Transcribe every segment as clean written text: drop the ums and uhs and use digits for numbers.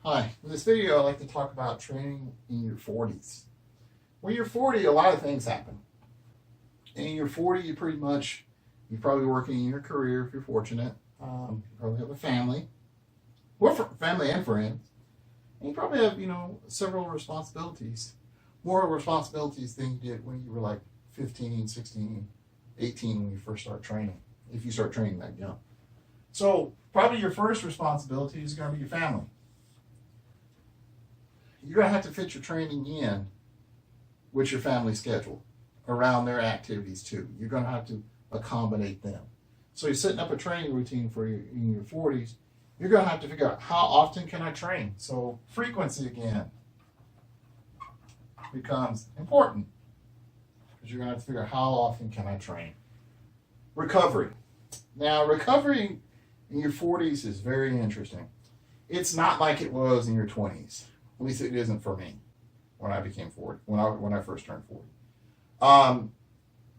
Hi, in this video I'd like to talk about training in your 40s. When you're 40, a lot of things happen. In your 40, you're probably working in your career if you're fortunate. You probably have a family, or family and friends. And you probably have, several responsibilities. More responsibilities than you did when you were like 15, 16, 18 when you first start training, if you start training that young. So probably your first responsibility is going to be your family. You're going to have to fit your training in with your family schedule around their activities too. You're going to have to accommodate them. So you're setting up a training routine in your 40s. You're going to have to figure out how often can I train. So frequency again becomes important because you're going to have to figure out how often can I train. Recovery. Now recovery in your 40s is very interesting. It's not like it was in your 20s. At least it isn't for me when I became 40, when I first turned 40.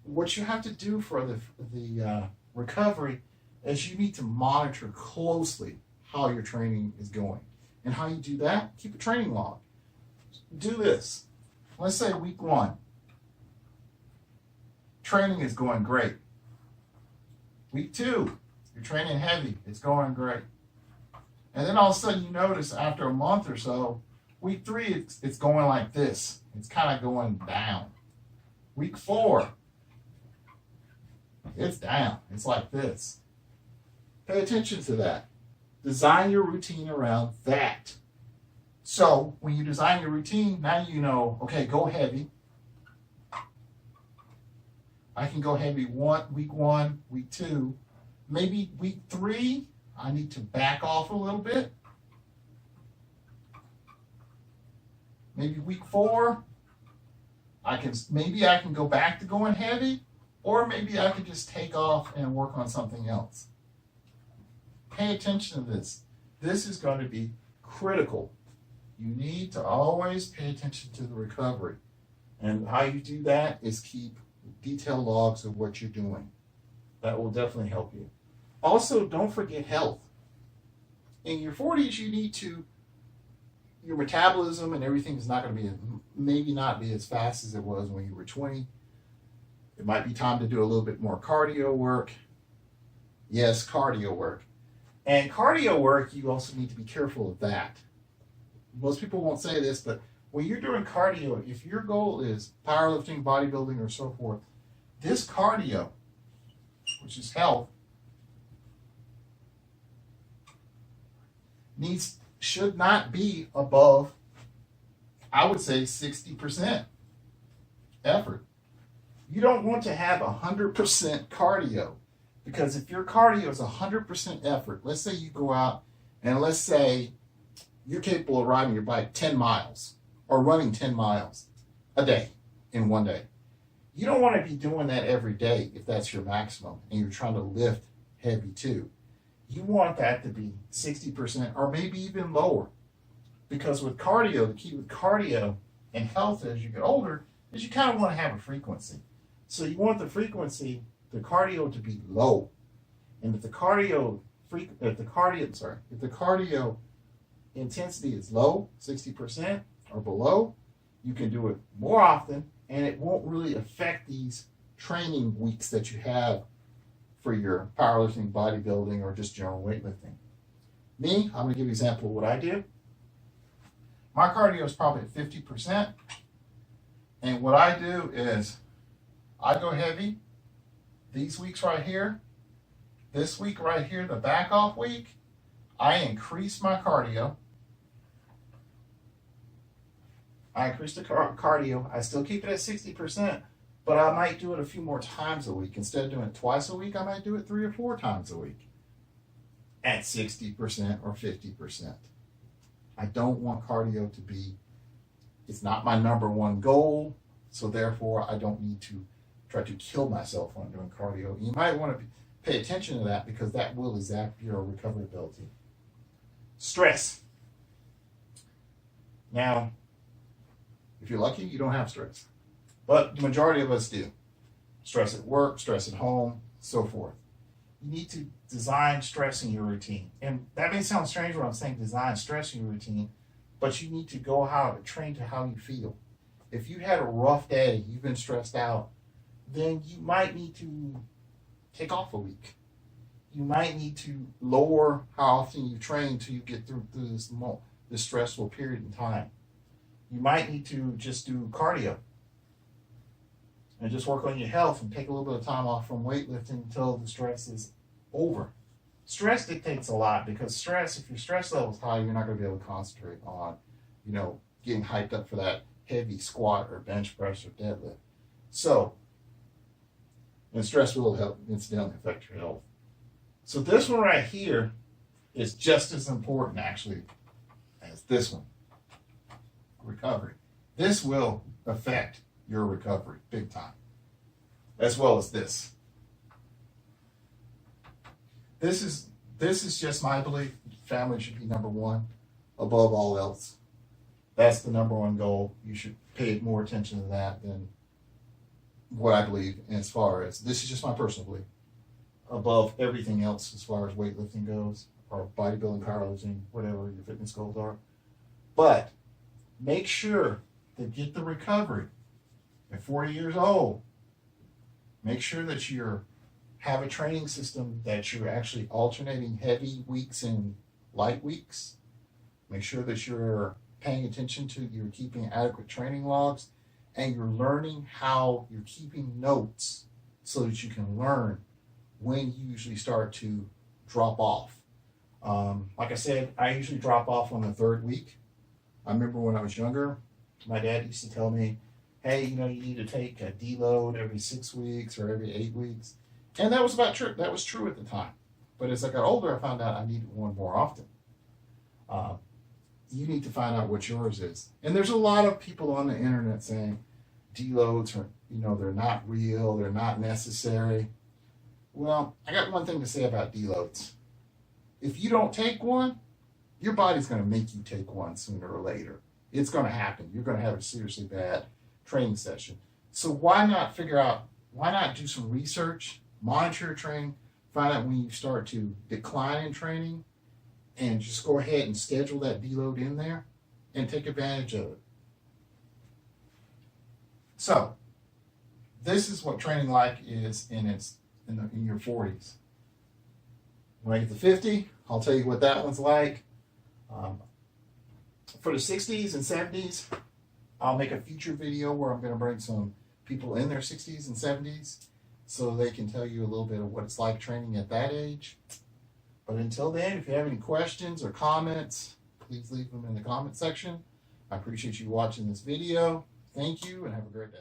What you have to do for the recovery is you need to monitor closely how your training is going. And how you do that, keep a training log. Do this. Let's say week 1. Training is going great. Week 2, you're training heavy. It's going great. And then all of a sudden you notice after a month or so, week 3, it's going like this. It's kind of going down. Week 4, it's down. It's like this. Pay attention to that. Design your routine around that. So when you design your routine, now you know, okay, go heavy. I can go heavy week 1, week 2. Maybe week 3, I need to back off a little bit. Maybe week 4, I can go back to going heavy, or maybe I could just take off and work on something else. Pay attention to this. This is going to be critical. You need to always pay attention to the recovery. And how you do that is keep detailed logs of what you're doing. That will definitely help you. Also, don't forget health. In your 40s, you need to your metabolism and everything is not going to maybe not be as fast as it was when you were 20. It might be time to do a little bit more cardio work. Yes, cardio work. And cardio work, you also need to be careful of that. Most people won't say this, but when you're doing cardio, if your goal is powerlifting, bodybuilding, or so forth, this cardio, which is health, should not be above, I would say, 60% effort. You don't want to have 100% cardio, because if your cardio is 100% effort, let's say you go out and let's say you're capable of riding your bike 10 miles or running 10 miles a day in one day. You don't want to be doing that every day if that's your maximum and you're trying to lift heavy too. You want that to be 60% or maybe even lower. Because with cardio, the key with cardio and health as you get older is you kind of want to have a frequency. So you want the frequency, the cardio to be low. And if the cardio intensity is low, 60% or below, you can do it more often and it won't really affect these training weeks that you have for your powerlifting, bodybuilding, or just general weightlifting. Me, I'm going to give you an example of what I do. My cardio is probably at 50%. And what I do is I go heavy these weeks right here. This week right here, the back off week, I increase my cardio. I increase the cardio. I still keep it at 60%. But I might do it a few more times a week. Instead of doing it twice a week, I might do it 3 or 4 times a week at 60% or 50%. I don't want cardio to be, it's not my number one goal, so therefore I don't need to try to kill myself when I'm doing cardio. You might want to pay attention to that because that will zap your recovery ability. Stress. Now, if you're lucky, you don't have stress. But the majority of us do. Stress at work, stress at home, so forth. you need to design stress in your routine. And that may sound strange when I'm saying design stress in your routine, but you need to go train to how you feel. If you had a rough day, you've been stressed out, then you might need to take off a week. You might need to lower how often you train until you get through this stressful period in time. You might need to just do cardio and just work on your health and take a little bit of time off from weightlifting until the stress is over. Stress dictates a lot because if your stress level is high, you're not going to be able to concentrate on, getting hyped up for that heavy squat or bench press or deadlift. So, and stress will help incidentally affect your health. So this one right here is just as important actually as this one, recovery. This will affect your recovery big time, as well as this. This is just my belief. Family should be number one above all else. That's the number one goal. You should pay more attention to that than what I believe as far as, this is just my personal belief, above everything else as far as weightlifting goes, or bodybuilding, powerlifting, whatever your fitness goals are. But make sure to get the recovery at 40 years old. Make sure that you have a training system that you're actually alternating heavy weeks and light weeks. Make sure that you're paying attention to, you're keeping adequate training logs, and you're learning how you're keeping notes so that you can learn when you usually start to drop off. Like I said, I usually drop off on the third week. I remember when I was younger, my dad used to tell me, hey, you need to take a deload every 6 weeks or every 8 weeks. And that was true. That was true at the time. But as I got older, I found out I needed one more often. You need to find out what yours is. And there's a lot of people on the internet saying deloads are, they're not real, they're not necessary. Well, I got one thing to say about deloads. If you don't take one, your body's going to make you take one sooner or later. It's going to happen. You're going to have a seriously bad training session. So why not do some research, monitor your training, find out when you start to decline in training, and just go ahead and schedule that deload in there and take advantage of it. So this is what training like is in your 40s. When I get to 50, I'll tell you what that one's like. For the 60s and 70s, I'll make a future video where I'm going to bring some people in their 60s and 70s so they can tell you a little bit of what it's like training at that age. But until then, if you have any questions or comments, please leave them in the comment section. I appreciate you watching this video. Thank you and have a great day.